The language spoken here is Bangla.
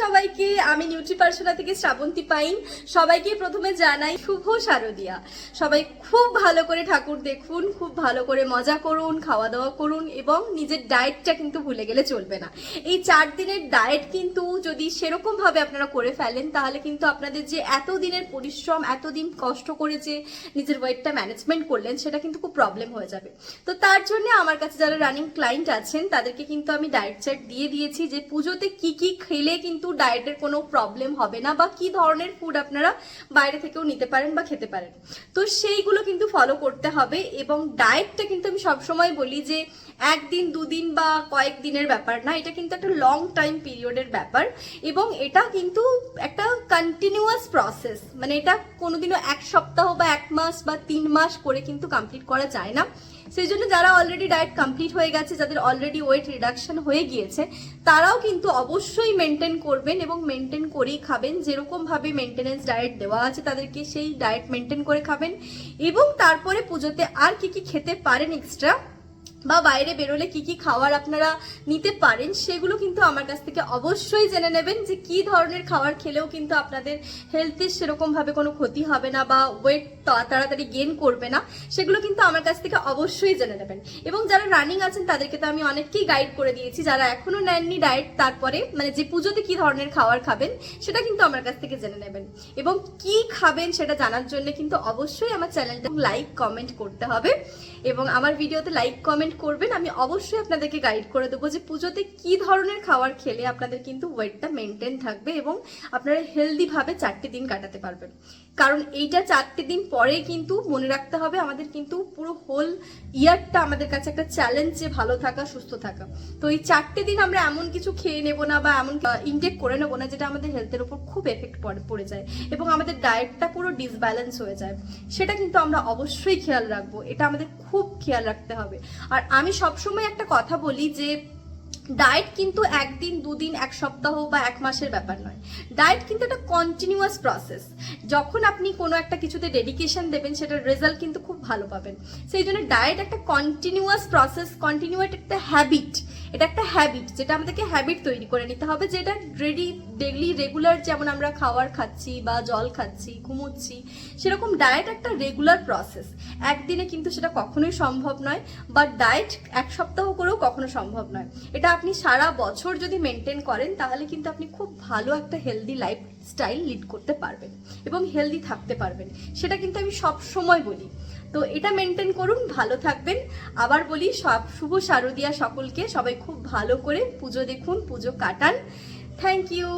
সবাইকে, আমি নিউট্রিপার্সোনা থেকে শ্রাবন্তী পাইন। সবাইকে প্রথমে জানাই শুভ শারদিয়া। সবাই খুব ভালো করে ঠাকুর দেখুন, খুব ভালো করে মজা করুন, খাওয়া দাওয়া করুন এবং নিজের ডায়েটটা কিন্তু ভুলে গেলে চলবে না। এই 4 দিনের ডায়েট কিন্তু যদি সেরকম ভাবে আপনারা করে ফেলেন তাহলে কিন্তু আপনাদের যে এতদিনের পরিশ্রম, এতদিন কষ্ট করে যে নিজের ওয়েটটা ম্যানেজমেন্ট করলেন সেটা কিন্তু খুব প্রবলেম হয়ে যাবে। তো তার জন্য আমার কাছে যারা রানিং ক্লায়েন্ট আছেন তাদেরকে কিন্তু আমি ডায়েট চার্ট দিয়ে দিয়েছি যে পুজোতে কি কি খেলে কিন্তু ডায়েটের কোনো প্রবলেম হবে না, বা কি ধরনের ফুড আপনারা বাইরে থেকেও নিতে পারেন বা খেতে পারেন। তো সেইগুলো কিন্তু ফলো করতে হবে। এবং ডায়েটটা কিন্তু আমি সবসময় বলি যে একদিন দুদিন বা কয়েক দিনের ব্যাপার না, এটা কিন্তু একটা লং টাইম পিরিয়ডের ব্যাপার এবং এটা কিন্তু একটা কন্টিনিউয়াস প্রসেস। মানে এটা কোনোদিনও 1 সপ্তাহ বা 1 মাস বা 3 মাস করে কিন্তু কমপ্লিট করা যায় না। সেই জন্য যারা অলরেডি ডায়েট কমপ্লিট হয়ে গেছে, যাদের অলরেডি ওয়েট রিডাকশন হয়ে গিয়েছে, তারাও কিন্তু অবশ্যই মেনটেন করবেন এবং মেনটেন করেই খাবেন। যেরকম ভাবে মেনটেনেন্স ডায়েট দেওয়া আছে তাদেরকে সেই ডায়েট মেনটেন করে খাবেন। এবং তারপরে পুজোতে আর কি কি খেতে পারেন এক্সট্রা, বা বাইরে বেরোলে কি কি খাবার আপনারা নিতে পারেন, সেগুলো কিন্তু আমার কাছ থেকে অবশ্যই জেনে নেবেন যে কি ধরনের খাবার খেলেও কিন্তু আপনাদের হেলথের সেরকম ভাবে কোনো ক্ষতি হবে না বা ওয়েট তাড়াতাড়ি গেইন করবে না, সেগুলো কিন্তু আমার কাছ থেকে অবশ্যই জেনে নেবেন। এবং যারা রানিং আছেন তাদেরকে তো আমি অনেককেই গাইড করে দিয়েছি। যারা এখনো নেননি ডায়েট, তারপরে মানে যে পুজোতে কি ধরনের খাবার খাবেন সেটা কিন্তু আমার কাছ থেকে জেনে নেবেন। এবং কি খাবেন সেটা জানার জন্য কিন্তু অবশ্যই আমার চ্যানেলটা লাইক কমেন্ট করতে হবে এবং আমার ভিডিওতে লাইক কমেন্ট করবেন। আমি অবশ্যই আপনাদেরকে গাইড করে দেবো যে পুজোতে কি ধরনের খাবার খেলে আপনাদের কিন্তু ওয়েটটা মেনটেন থাকবে এবং আপনারা হেলদি ভাবে 4টে দিন কাটাতে পারবেন। কারণ এইটা 4টে দিন পরে কিন্তু মনে রাখতে হবে আমাদের কিন্তু পুরো হোল ইয়ারটা আমাদের কাছে একটা চ্যালেঞ্জ যে ভালো থাকা, সুস্থ থাকা। তো এই 4টে দিন আমরা এমন কিছু খেয়ে নেবো না বা এমন ইনটেক করে নেবো না যেটা আমাদের হেলথের উপর খুব এফেক্ট পড়ে যায় এবং আমাদের ডায়েটটা পুরো ডিসব্যালেন্স হয়ে যায়। সেটা কিন্তু আমরা অবশ্যই খেয়াল রাখবো, এটা আমাদের খুব খেয়াল রাখতে হবে। আর আমি সবসময় একটা কথা বলি যে ডায়েট কিন্তু একদিন দুদিন, 1 সপ্তাহ বা 1 মাসের ব্যাপার নয়। ডায়েট কিন্তু একটা কন্টিনিউয়াস প্রসেস। যখন আপনি কোনো একটা কিছুতে ডেডিকেশন দেবেন সেটার রেজাল্ট কিন্তু খুব ভালো পাবেন। সেই জন্য ডায়েট একটা কন্টিনিউয়াস প্রসেস, কন্টিনিউয়েট একটা হ্যাবিট। এটা একটা হ্যাবিট যেটা আমাদেরকে হ্যাবিট তৈরি করে নিতে হবে, যেটা ডেইলি রেগুলার যেমন আমরা খাবার খাচ্ছি বা জল খাচ্ছি, ঘুমোচ্ছি, সেরকম ডায়েট একটা রেগুলার প্রসেস। একদিনে কিন্তু সেটা কখনোই সম্ভব নয়, বা ডায়েট 1 সপ্তাহ করেও কখনো সম্ভব নয়। এটা আপনি সারা বছর যদি মেনটেন করেন তাহলে কিন্তু আপনি খুব ভালো একটা হেলদি লাইফ স্টাইল লিড করতে পারবেন এবং হেলদি থাকতে পারবেন। সেটা কিন্তু আমি সব সময় বলি। তো এটা মেনটেন করুন, ভালো থাকবেন। আবার বলি শুভ শারদিয়া সকলকে। সবাই খুব ভালো করে পুজো দেখুন, পুজো কাটান। Thank you.